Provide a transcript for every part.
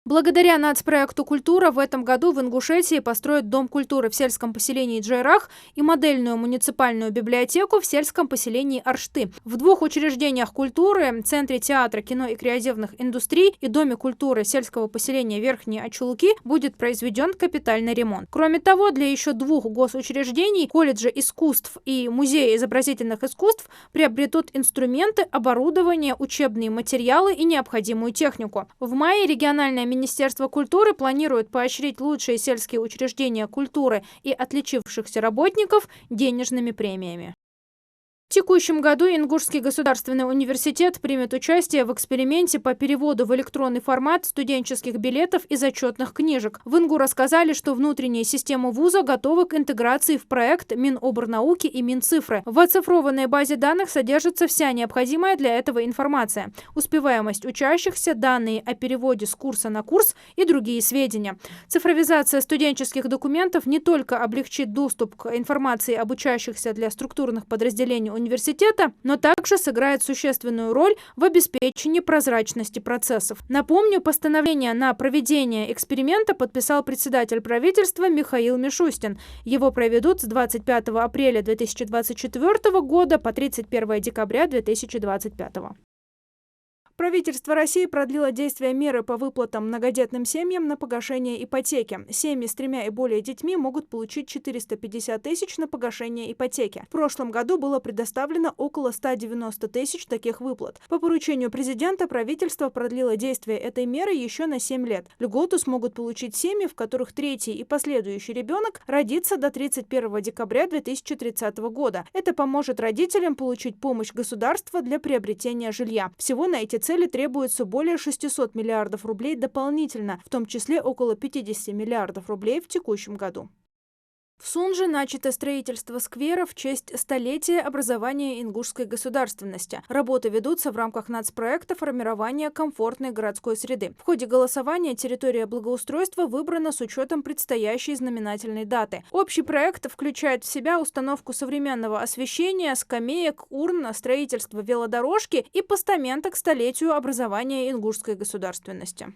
Благодаря нацпроекту «Культура» в этом году в Ингушетии построят Дом культуры в сельском поселении Джайрах и модельную муниципальную библиотеку в сельском поселении Аршты. В двух учреждениях культуры – Центре театра, кино и креативных индустрий и Доме культуры сельского поселения Верхние Очулки будет произведен капитальный ремонт. Кроме того, для еще двух госучреждений – колледжа искусств и Музея изобразительных искусств – приобретут инструменты, оборудование, учебные материалы и необходимую технику. В мае региональное Министерство культуры планирует поощрить лучшие сельские учреждения культуры и отличившихся работников денежными премиями. В текущем году Ингушский государственный университет примет участие в эксперименте по переводу в электронный формат студенческих билетов и зачетных книжек. В ИНГУ рассказали, что внутренняя система вуза готова к интеграции в проект Минобрнауки и Минцифры. В оцифрованной базе данных содержится вся необходимая для этого информация. Успеваемость учащихся, данные о переводе с курса на курс и другие сведения. Цифровизация студенческих документов не только облегчит доступ к информации об учащихся для структурных подразделений университета, но также сыграет существенную роль в обеспечении прозрачности процессов. Напомню, постановление на проведение эксперимента подписал председатель правительства Михаил Мишустин. Его проведут с 25 апреля 2024 года по 31 декабря 2025. Правительство России продлило действие меры по выплатам многодетным семьям на погашение ипотеки. Семьи с 3 и более детьми могут получить 450 тысяч на погашение ипотеки. В прошлом году было предоставлено около 190 тысяч таких выплат. По поручению президента правительство продлило действие этой меры еще на 7 лет. Льготу смогут получить семьи, в которых третий и последующий ребенок родится до 31 декабря 2030 года. Это поможет родителям получить помощь государства для приобретения жилья. Всего на эти цели требуется более 600 миллиардов рублей дополнительно, в том числе около 50 миллиардов рублей в текущем году. В Сунже начато строительство сквера в честь столетия образования ингушской государственности. Работы ведутся в рамках нацпроекта формирования комфортной городской среды. В ходе голосования территория благоустройства выбрана с учетом предстоящей знаменательной даты. Общий проект включает в себя установку современного освещения, скамеек, урн, строительство велодорожки и постамента к столетию образования ингушской государственности.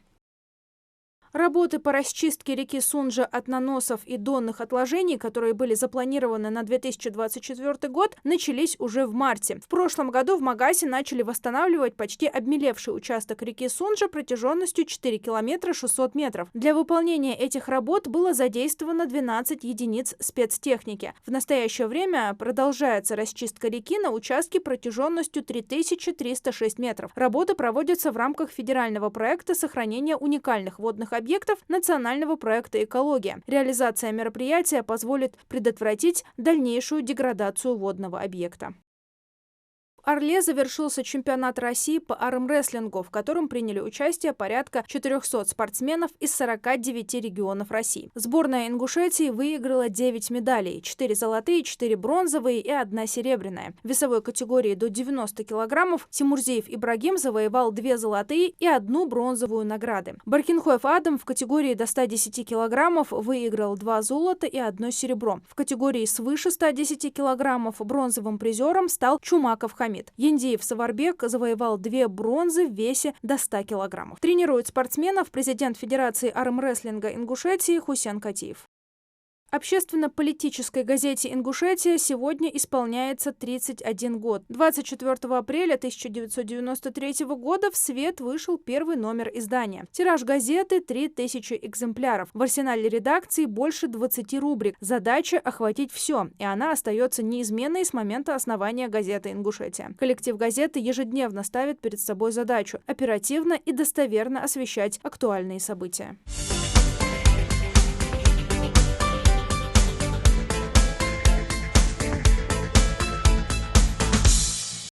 Работы по расчистке реки Сунжа от наносов и донных отложений, которые были запланированы на 2024 год, начались уже в марте. В прошлом году в Магасе начали восстанавливать почти обмелевший участок реки Сунжа протяженностью 4 километра 600 метров. Для выполнения этих работ было задействовано 12 единиц спецтехники. В настоящее время продолжается расчистка реки на участке протяженностью 3306 метров. Работы проводятся в рамках федерального проекта сохранения уникальных водных объектов национального проекта «Экология». Реализация мероприятия позволит предотвратить дальнейшую деградацию водного объекта. В Орле завершился чемпионат России по армрестлингу, в котором приняли участие порядка 400 спортсменов из 49 регионов России. Сборная Ингушетии выиграла 9 медалей – 4 золотые, 4 бронзовые и 1 серебряная. В весовой категории до 90 килограммов Тимурзиев Ибрагим завоевал 2 золотые и 1 бронзовую награды. Баркинхоев Адам в категории до 110 килограммов выиграл 2 золота и 1 серебро. В категории свыше 110 килограммов бронзовым призером стал Чумаков Хамид. Яндиев Саварбек завоевал 2 бронзы в весе до 100 килограммов. Тренирует спортсменов президент Федерации армрестлинга Ингушетии Хусен Катиев. Общественно-политической газете «Ингушетия» сегодня исполняется 31 год. 24 апреля 1993 года в свет вышел первый номер издания. Тираж газеты – 3000 экземпляров. В арсенале редакции больше 20 рубрик. Задача – охватить все, и она остается неизменной с момента основания газеты «Ингушетия». Коллектив газеты ежедневно ставит перед собой задачу – оперативно и достоверно освещать актуальные события.